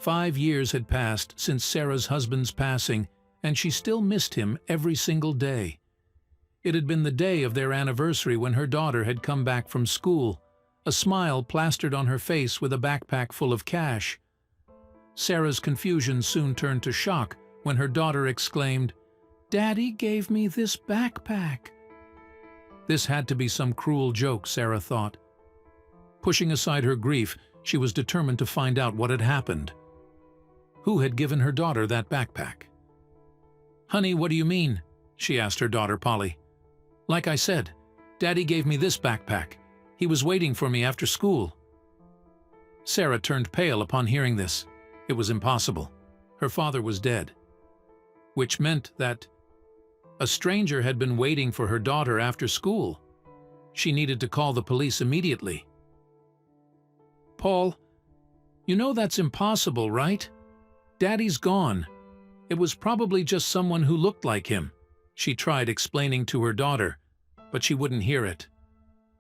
5 years had passed since Sarah's husband's passing, and she still missed him every single day. It had been the day of their anniversary when her daughter had come back from school, a smile plastered on her face with a backpack full of cash. Sarah's confusion soon turned to shock when her daughter exclaimed, "Daddy gave me this backpack." This had to be some cruel joke, Sarah thought. Pushing aside her grief, she was determined to find out what had happened. Who had given her daughter that backpack? "Honey, what do you mean?" she asked her daughter Polly. "Like I said, Daddy gave me this backpack. He was waiting for me after school." Sarah turned pale upon hearing this. It was impossible. Her father was dead. Which meant that a stranger had been waiting for her daughter after school. She needed to call the police immediately. "Paul, you know that's impossible, right? Daddy's gone. It was probably just someone who looked like him," she tried explaining to her daughter, but she wouldn't hear it.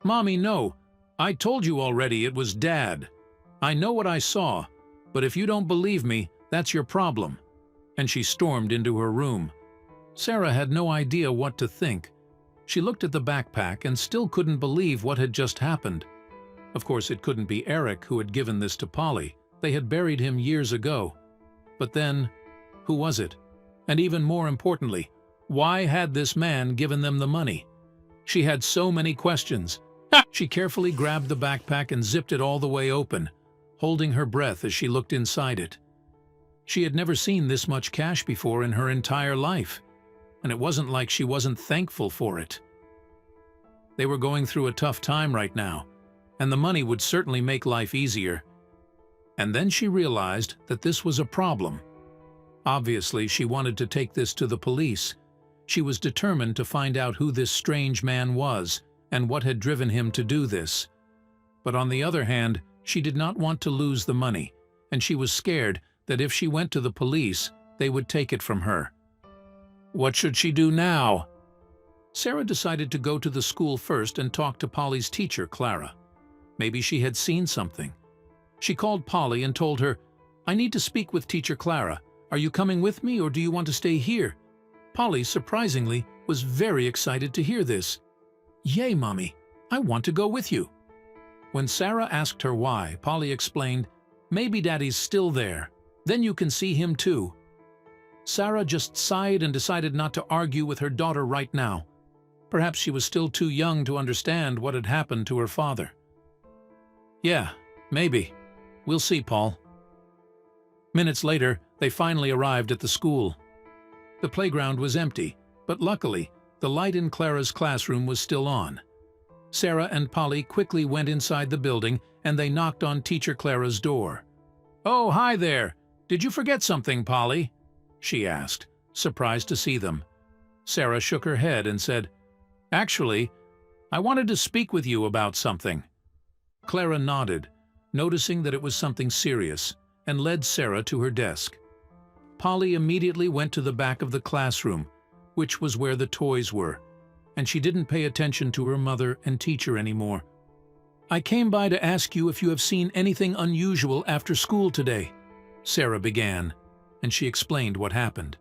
"Mommy, no. I told you already it was Dad. I know what I saw, but if you don't believe me, that's your problem." And she stormed into her room. Sarah had no idea what to think. She looked at the backpack and still couldn't believe what had just happened. Of course, it couldn't be Eric who had given this to Polly. They had buried him years ago. But then, who was it? And even more importantly, why had this man given them the money? She had so many questions. She carefully grabbed the backpack and zipped it all the way open, holding her breath as she looked inside it. She had never seen this much cash before in her entire life, and it wasn't like she wasn't thankful for it. They were going through a tough time right now, and the money would certainly make life easier. And then she realized that this was a problem. Obviously, she wanted to take this to the police. She was determined to find out who this strange man was and what had driven him to do this. But on the other hand, she did not want to lose the money, and she was scared that if she went to the police, they would take it from her. What should she do now? Sarah decided to go to the school first and talk to Polly's teacher, Clara. Maybe she had seen something. She called Polly and told her, "I need to speak with Teacher Clara. Are you coming with me or do you want to stay here?" Polly, surprisingly, was very excited to hear this. "Yay, Mommy, I want to go with you." When Sarah asked her why, Polly explained, "Maybe Daddy's still there. Then you can see him too." Sarah just sighed and decided not to argue with her daughter right now. Perhaps she was still too young to understand what had happened to her father. "Yeah, maybe. We'll see, Paul." Minutes later, they finally arrived at the school. The playground was empty, but luckily, the light in Clara's classroom was still on. Sarah and Polly quickly went inside the building and they knocked on Teacher Clara's door. "Oh, hi there. Did you forget something, Polly?" she asked, surprised to see them. Sarah shook her head and said, "Actually, I wanted to speak with you about something." Clara nodded, noticing that it was something serious, and led Sarah to her desk. Polly immediately went to the back of the classroom, which was where the toys were, and she didn't pay attention to her mother and teacher anymore. "I came by to ask you if you have seen anything unusual after school today," Sarah began, and she explained what happened.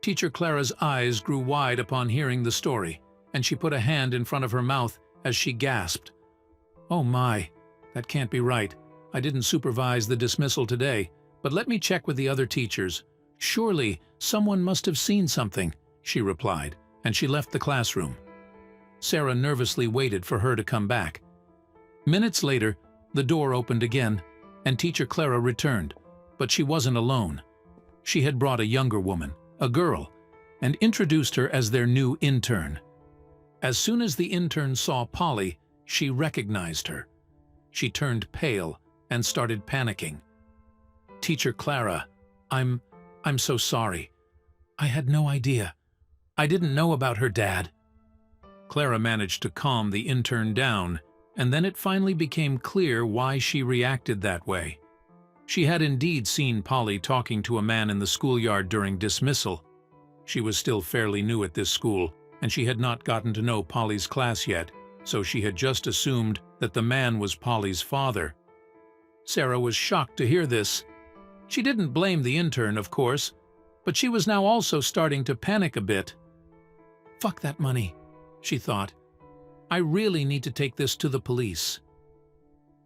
Teacher Clara's eyes grew wide upon hearing the story, and she put a hand in front of her mouth as she gasped. "Oh my, that can't be right. I didn't supervise the dismissal today, but let me check with the other teachers. Surely someone must have seen something," she replied, and she left the classroom. Sarah nervously waited for her to come back. Minutes later, the door opened again, and Teacher Clara returned, but she wasn't alone. She had brought a younger woman, a girl, and introduced her as their new intern. As soon as the intern saw Polly, she recognized her. She turned pale and started panicking. "Teacher Clara, I'm so sorry. I had no idea. I didn't know about her dad." Clara managed to calm the intern down, and then it finally became clear why she reacted that way. She had indeed seen Polly talking to a man in the schoolyard during dismissal. She was still fairly new at this school, and she had not gotten to know Polly's class yet, so she had just assumed that the man was Polly's father. Sarah was shocked to hear this. She didn't blame the intern, of course, but she was now also starting to panic a bit. "Fuck that money," she thought. "I really need to take this to the police."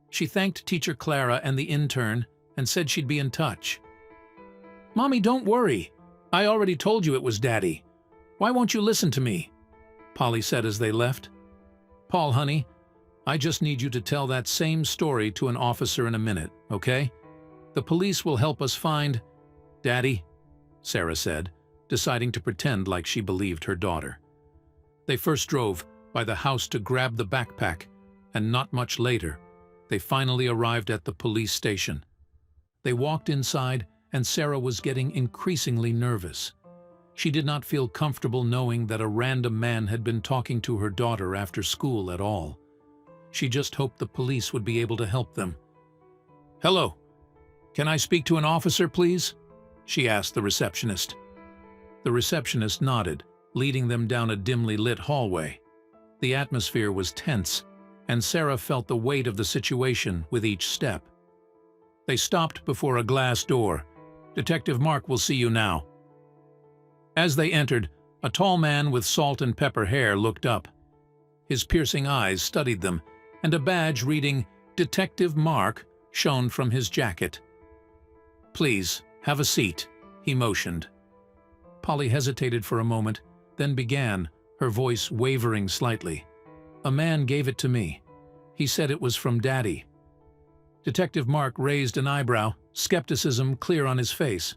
She thanked Teacher Clara and the intern and said she'd be in touch. "Mommy, don't worry. I already told you it was Daddy. Why won't you listen to me?" Polly said as they left. "Paul, honey, I just need you to tell that same story to an officer in a minute, okay? The police will help us find—" "Daddy," Sarah said, deciding to pretend like she believed her daughter. They first drove by the house to grab the backpack, and not much later, they finally arrived at the police station. They walked inside, and Sarah was getting increasingly nervous. She did not feel comfortable knowing that a random man had been talking to her daughter after school at all. She just hoped the police would be able to help them. "Hello. Can I speak to an officer, please?" she asked the receptionist. The receptionist nodded, leading them down a dimly lit hallway. The atmosphere was tense, and Sarah felt the weight of the situation with each step. They stopped before a glass door. "Detective Mark will see you now." As they entered, a tall man with salt and pepper hair looked up. His piercing eyes studied them, and a badge reading "Detective Mark" shone from his jacket. "Please, have a seat," he motioned. Polly hesitated for a moment, then began, her voice wavering slightly. "A man gave it to me. He said it was from Daddy." Detective Mark raised an eyebrow, skepticism clear on his face.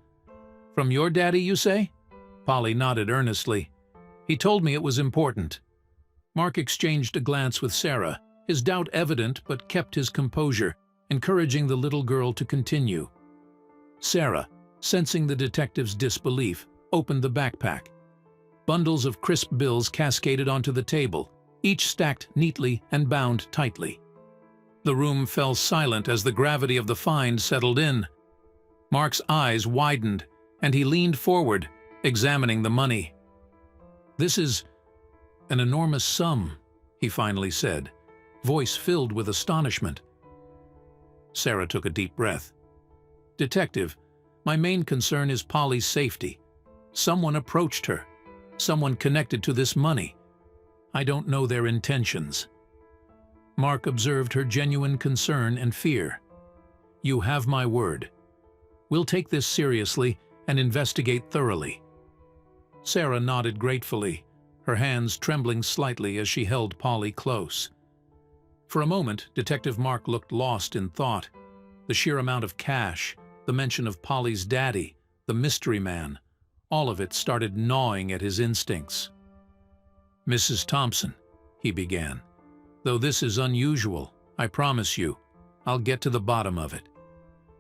"From your daddy, you say?" Polly nodded earnestly. "He told me it was important." Mark exchanged a glance with Sarah, his doubt evident but kept his composure, encouraging the little girl to continue. Sarah, sensing the detective's disbelief, opened the backpack. Bundles of crisp bills cascaded onto the table, each stacked neatly and bound tightly. The room fell silent as the gravity of the find settled in. Mark's eyes widened, and he leaned forward, examining the money. "This is an enormous sum," he finally said, voice filled with astonishment. Sarah took a deep breath. "Detective, my main concern is Polly's safety. Someone approached her. Someone connected to this money. I don't know their intentions." Mark observed her genuine concern and fear. "You have my word. We'll take this seriously and investigate thoroughly." Sarah nodded gratefully, her hands trembling slightly as she held Polly close. For a moment, Detective Mark looked lost in thought. The sheer amount of cash, the mention of Polly's daddy, the mystery man, all of it started gnawing at his instincts. "Mrs. Thompson," he began, "though this is unusual, I promise you, I'll get to the bottom of it."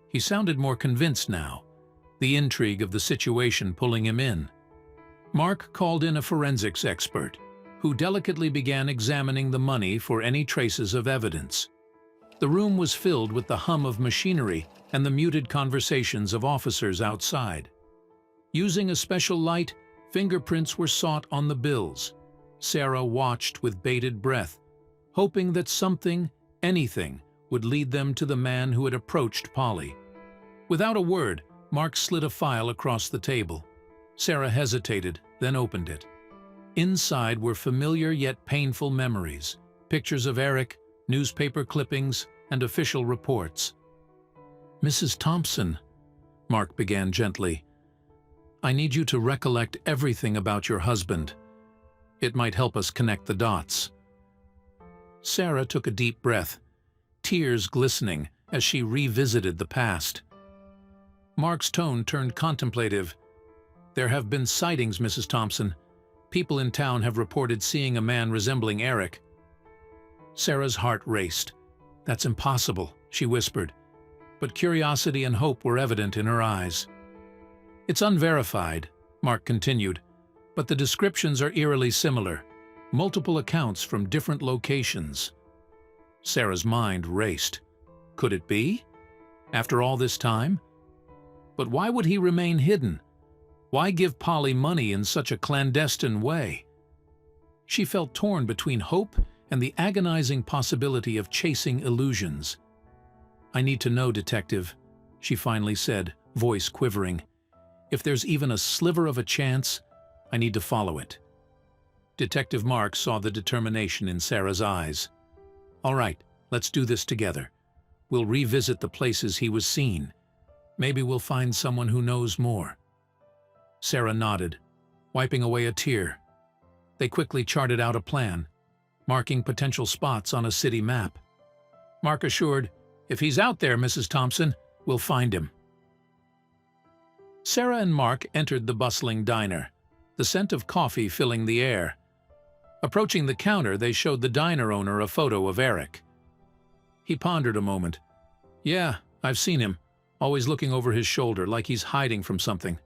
He sounded more convinced now, the intrigue of the situation pulling him in. Mark called in a forensics expert, who delicately began examining the money for any traces of evidence. The room was filled with the hum of machinery and the muted conversations of officers outside. Using a special light, fingerprints were sought on the bills. Sarah watched with bated breath, hoping that something, anything, would lead them to the man who had approached Polly. Without a word, Mark slid a file across the table. Sarah hesitated, then opened it. Inside were familiar yet painful memories, pictures of Eric, newspaper clippings, and official reports. "Mrs. Thompson," Mark began gently, "I need you to recollect everything about your husband. It might help us connect the dots." Sarah took a deep breath, tears glistening as she revisited the past. Mark's tone turned contemplative. "There have been sightings, Mrs. Thompson. People in town have reported seeing a man resembling Eric." Sarah's heart raced. "That's impossible," she whispered, but curiosity and hope were evident in her eyes. "It's unverified," Mark continued, "but the descriptions are eerily similar. Multiple accounts from different locations." Sarah's mind raced. Could it be? After all this time? But why would he remain hidden? Why give Polly money in such a clandestine way? She felt torn between hope and the agonizing possibility of chasing illusions. "I need to know, Detective," she finally said, voice quivering. "If there's even a sliver of a chance, I need to follow it." Detective Mark saw the determination in Sarah's eyes. "All right, let's do this together. We'll revisit the places he was seen. Maybe we'll find someone who knows more." Sarah nodded, wiping away a tear. They quickly charted out a plan, marking potential spots on a city map. Mark assured, "If he's out there, Mrs. Thompson, we'll find him." Sarah and Mark entered the bustling diner, the scent of coffee filling the air. Approaching the counter, they showed the diner owner a photo of Eric. He pondered a moment. "Yeah, I've seen him, always looking over his shoulder like he's hiding from something."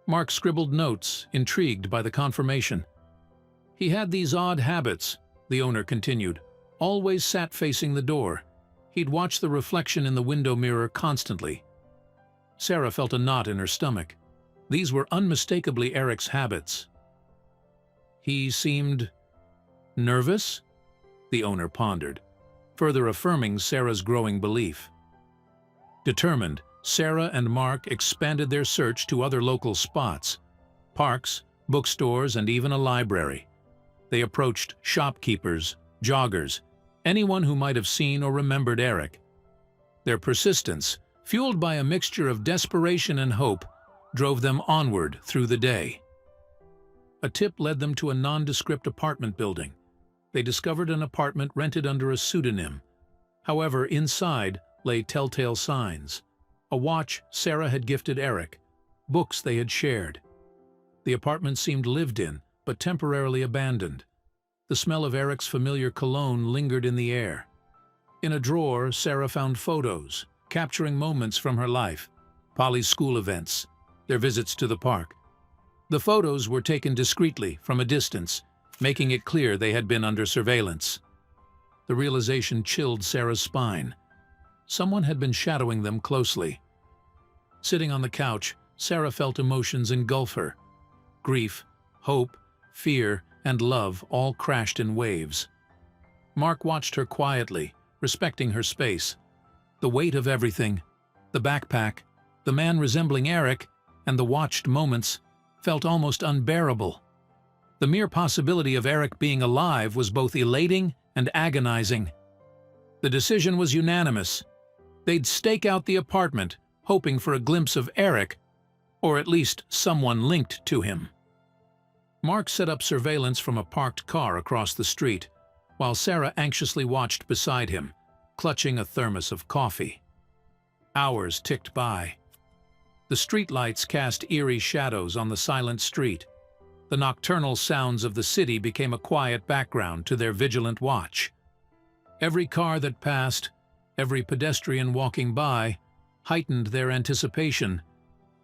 Mark scribbled notes, intrigued by the confirmation. "He had these odd habits," the owner continued. "Always sat facing the door. He'd watch the reflection in the window mirror constantly." Sarah felt a knot in her stomach. These were unmistakably Eric's habits. "He seemed nervous?" the owner pondered, further affirming Sarah's growing belief. Determined, Sarah and Mark expanded their search to other local spots, parks, bookstores, and even a library. They approached shopkeepers, joggers, anyone who might have seen or remembered Eric. Their persistence, fueled by a mixture of desperation and hope, drove them onward through the day. A tip led them to a nondescript apartment building. They discovered an apartment rented under a pseudonym. However, inside lay telltale signs: a watch Sarah had gifted Eric, books they had shared. The apartment seemed lived in, but temporarily abandoned. The smell of Eric's familiar cologne lingered in the air. In a drawer, Sarah found photos, capturing moments from her life: Polly's school events, their visits to the park. The photos were taken discreetly, from a distance, making it clear they had been under surveillance. The realization chilled Sarah's spine. Someone had been shadowing them closely. Sitting on the couch, Sarah felt emotions engulf her. Grief, hope, fear, and love all crashed in waves. Mark watched her quietly, respecting her space. The weight of everything, the backpack, the man resembling Eric, and the watched moments, felt almost unbearable. The mere possibility of Eric being alive was both elating and agonizing. The decision was unanimous. They'd stake out the apartment, hoping for a glimpse of Eric, or at least someone linked to him. Mark set up surveillance from a parked car across the street, while Sarah anxiously watched beside him, clutching a thermos of coffee. Hours ticked by. The streetlights cast eerie shadows on the silent street. The nocturnal sounds of the city became a quiet background to their vigilant watch. Every car that passed, every pedestrian walking by, heightened their anticipation,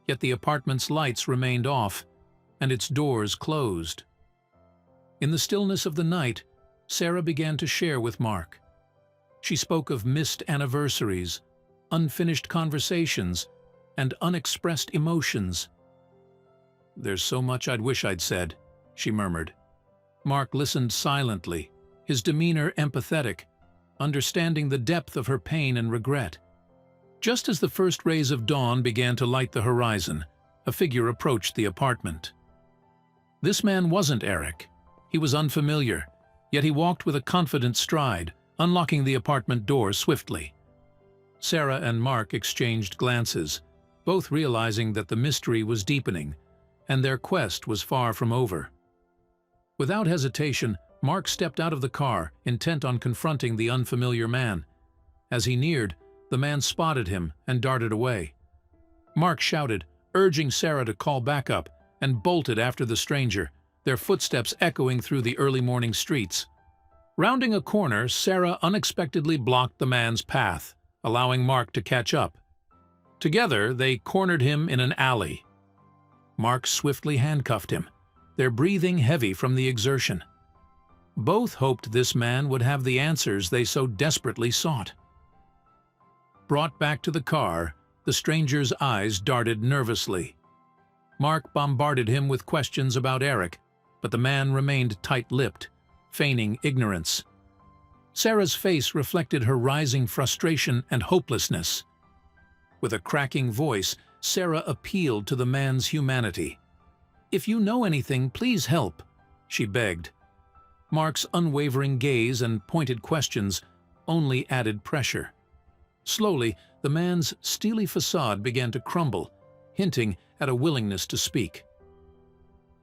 yet the apartment's lights remained off, and its doors closed. In the stillness of the night, Sarah began to share with Mark. She spoke of missed anniversaries, unfinished conversations, and unexpressed emotions. "There's so much I'd wish I'd said," she murmured. Mark listened silently, his demeanor empathetic, understanding the depth of her pain and regret. Just as the first rays of dawn began to light the horizon, a figure approached the apartment. This man wasn't Eric. He was unfamiliar, yet he walked with a confident stride, unlocking the apartment door swiftly. Sarah and Mark exchanged glances, both realizing that the mystery was deepening, and their quest was far from over. Without hesitation, Mark stepped out of the car, intent on confronting the unfamiliar man. As he neared, the man spotted him and darted away. Mark shouted, urging Sarah to call backup, and bolted after the stranger, their footsteps echoing through the early morning streets. Rounding a corner, Sarah unexpectedly blocked the man's path, allowing Mark to catch up. Together, they cornered him in an alley. Mark swiftly handcuffed him, their breathing heavy from the exertion. Both hoped this man would have the answers they so desperately sought. Brought back to the car, the stranger's eyes darted nervously. Mark bombarded him with questions about Eric, but the man remained tight-lipped, feigning ignorance. Sarah's face reflected her rising frustration and hopelessness. With a cracking voice, Sarah appealed to the man's humanity. "If you know anything, please help," she begged. Mark's unwavering gaze and pointed questions only added pressure. Slowly, the man's steely facade began to crumble, hinting at a willingness to speak.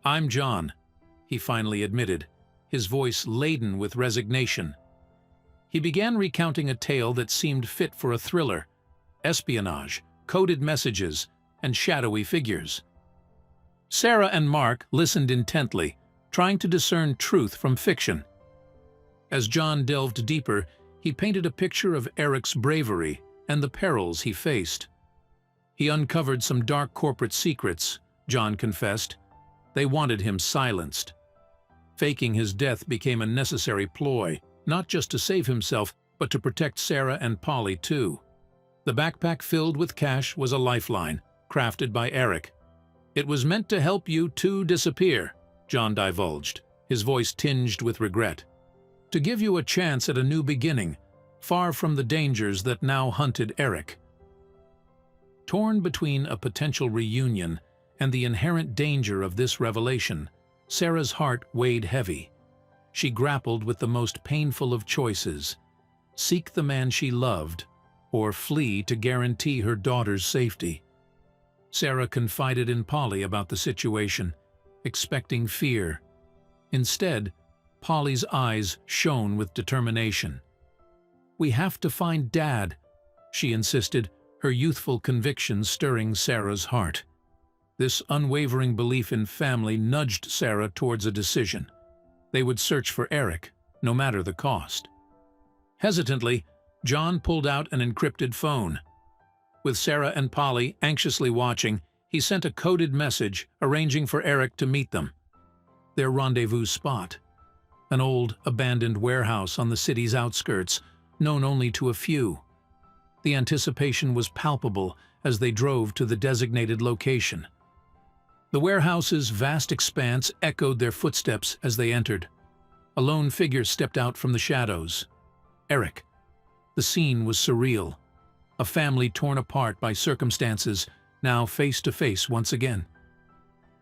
"I'm John," he finally admitted, his voice laden with resignation. He began recounting a tale that seemed fit for a thriller: espionage, coded messages, and shadowy figures. Sarah and Mark listened intently, trying to discern truth from fiction. As John delved deeper, he painted a picture of Eric's bravery and the perils he faced. He uncovered some dark corporate secrets, John confessed. They wanted him silenced. Faking his death became a necessary ploy, not just to save himself, but to protect Sarah and Polly too. The backpack filled with cash was a lifeline, crafted by Eric. "It was meant to help you two disappear," John divulged, his voice tinged with regret. "To give you a chance at a new beginning, far from the dangers that now hunted Eric." Torn between a potential reunion and the inherent danger of this revelation, Sarah's heart weighed heavy. She grappled with the most painful of choices: seek the man she loved, or flee to guarantee her daughter's safety. Sarah confided in Polly about the situation, expecting fear. Instead, Polly's eyes shone with determination. "We have to find Dad," she insisted, her youthful conviction stirring Sarah's heart. This unwavering belief in family nudged Sarah towards a decision. They would search for Eric, no matter the cost. Hesitantly, John pulled out an encrypted phone. With Sarah and Polly anxiously watching, he sent a coded message arranging for Eric to meet them. Their rendezvous spot: an old, abandoned warehouse on the city's outskirts, known only to a few. The anticipation was palpable as they drove to the designated location. The warehouse's vast expanse echoed their footsteps as they entered. A lone figure stepped out from the shadows: Eric. The scene was surreal. A family torn apart by circumstances, now face to face once again.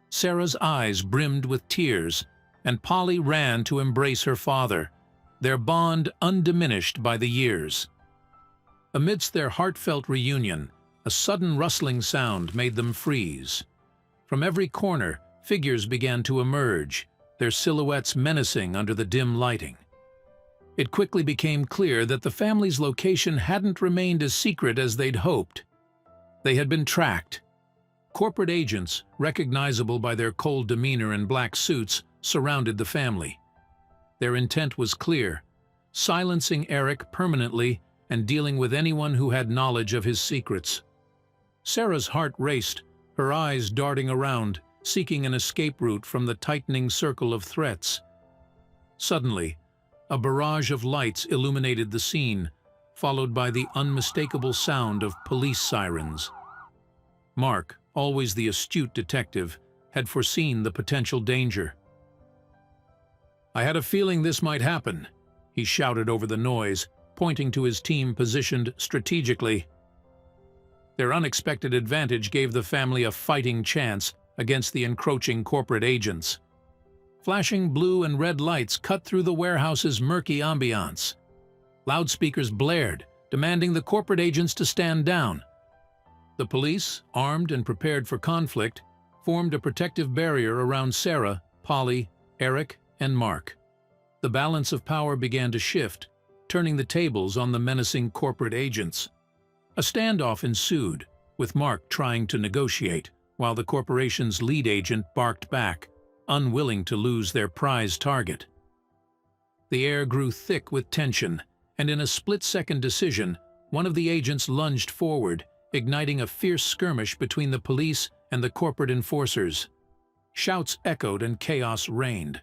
Sarah's eyes brimmed with tears, and Polly ran to embrace her father, their bond undiminished by the years. Amidst their heartfelt reunion, a sudden rustling sound made them freeze. From every corner, figures began to emerge, their silhouettes menacing under the dim lighting. It quickly became clear that the family's location hadn't remained as secret as they'd hoped. They had been tracked. Corporate agents, recognizable by their cold demeanor and black suits, surrounded the family. Their intent was clear: silencing Eric permanently and dealing with anyone who had knowledge of his secrets. Sarah's heart raced, her eyes darting around, seeking an escape route from the tightening circle of threats. Suddenly, a barrage of lights illuminated the scene, followed by the unmistakable sound of police sirens. Mark, always the astute detective, had foreseen the potential danger. "I had a feeling this might happen," he shouted over the noise, pointing to his team positioned strategically. Their unexpected advantage gave the family a fighting chance against the encroaching corporate agents. Flashing blue and red lights cut through the warehouse's murky ambiance. Loudspeakers blared, demanding the corporate agents to stand down. The police, armed and prepared for conflict, formed a protective barrier around Sarah, Polly, Eric, and Mark. The balance of power began to shift, turning the tables on the menacing corporate agents. A standoff ensued, with Mark trying to negotiate, while the corporation's lead agent barked back, unwilling to lose their prize target. The air grew thick with tension, and in a split-second decision, one of the agents lunged forward, igniting a fierce skirmish between the police and the corporate enforcers. Shouts echoed and chaos reigned.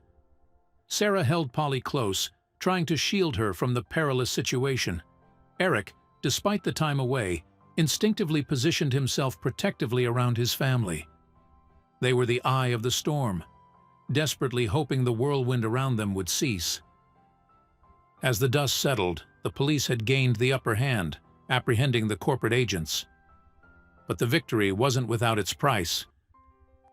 Sarah held Polly close, trying to shield her from the perilous situation. Eric, despite the time away, instinctively positioned himself protectively around his family. They were the eye of the storm, desperately hoping the whirlwind around them would cease. As the dust settled, the police had gained the upper hand, apprehending the corporate agents. But the victory wasn't without its price.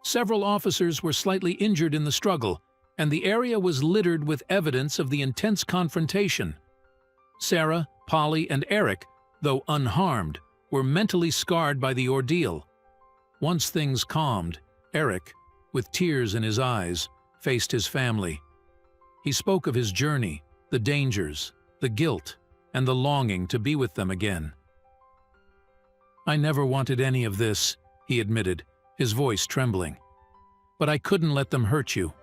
Several officers were slightly injured in the struggle, and the area was littered with evidence of the intense confrontation. Sarah, Polly, and Eric, though unharmed, were mentally scarred by the ordeal. Once things calmed, Eric, with tears in his eyes, faced his family. He spoke of his journey, the dangers, the guilt, and the longing to be with them again. "I never wanted any of this," he admitted, his voice trembling. "But I couldn't let them hurt you."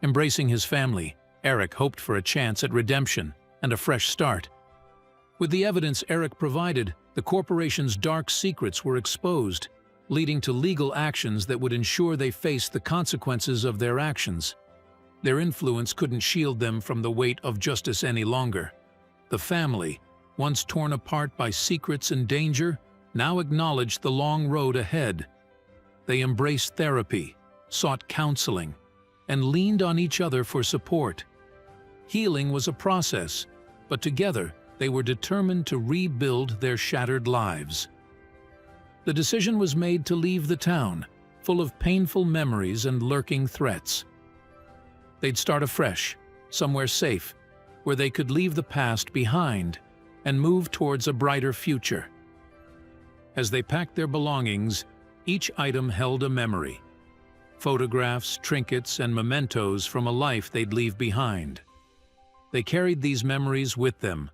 Embracing his family, Eric hoped for a chance at redemption and a fresh start. With the evidence Eric provided, the corporation's dark secrets were exposed, leading to legal actions that would ensure they faced the consequences of their actions. Their influence couldn't shield them from the weight of justice any longer. The family, once torn apart by secrets and danger, now acknowledged the long road ahead. They embraced therapy, sought counseling, and leaned on each other for support. Healing was a process, but together they were determined to rebuild their shattered lives. The decision was made to leave the town, full of painful memories and lurking threats. They'd start afresh, somewhere safe, where they could leave the past behind and move towards a brighter future. As they packed their belongings, each item held a memory. Photographs, trinkets, and mementos from a life they'd leave behind. They carried these memories with them,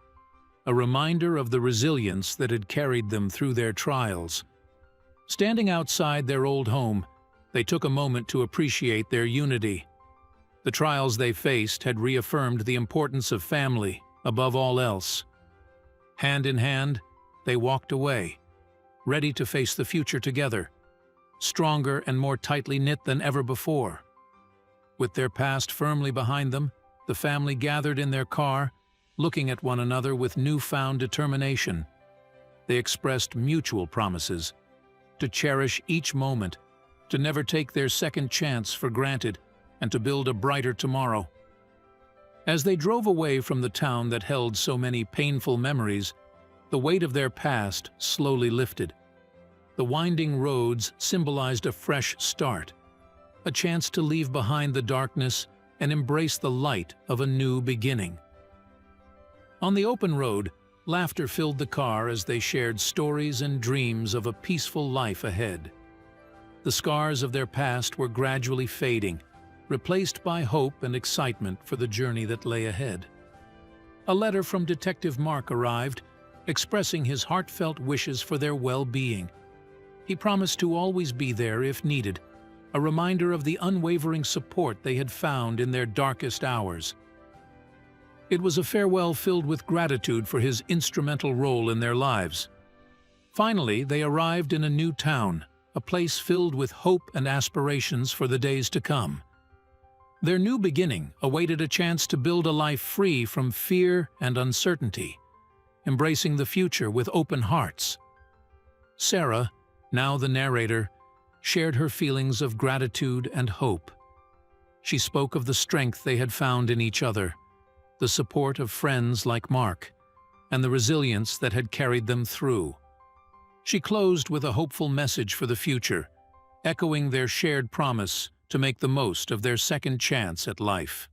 a reminder of the resilience that had carried them through their trials. Standing outside their old home, they took a moment to appreciate their unity. The trials they faced had reaffirmed the importance of family above all else. Hand in hand, they walked away, ready to face the future together, stronger and more tightly knit than ever before. With their past firmly behind them, the family gathered in their car, looking at one another with newfound determination. They expressed mutual promises to cherish each moment, to never take their second chance for granted, and to build a brighter tomorrow. As they drove away from the town that held so many painful memories, the weight of their past slowly lifted. The winding roads symbolized a fresh start, a chance to leave behind the darkness and embrace the light of a new beginning. On the open road, laughter filled the car as they shared stories and dreams of a peaceful life ahead. The scars of their past were gradually fading, replaced by hope and excitement for the journey that lay ahead. A letter from Detective Mark arrived, expressing his heartfelt wishes for their well-being. He promised to always be there if needed, a reminder of the unwavering support they had found in their darkest hours. It was a farewell filled with gratitude for his instrumental role in their lives. Finally, they arrived in a new town, a place filled with hope and aspirations for the days to come. Their new beginning awaited a chance to build a life free from fear and uncertainty, embracing the future with open hearts. Sarah, now the narrator, shared her feelings of gratitude and hope. She spoke of the strength they had found in each other, the support of friends like Mark, and the resilience that had carried them through. She closed with a hopeful message for the future, echoing their shared promise to make the most of their second chance at life.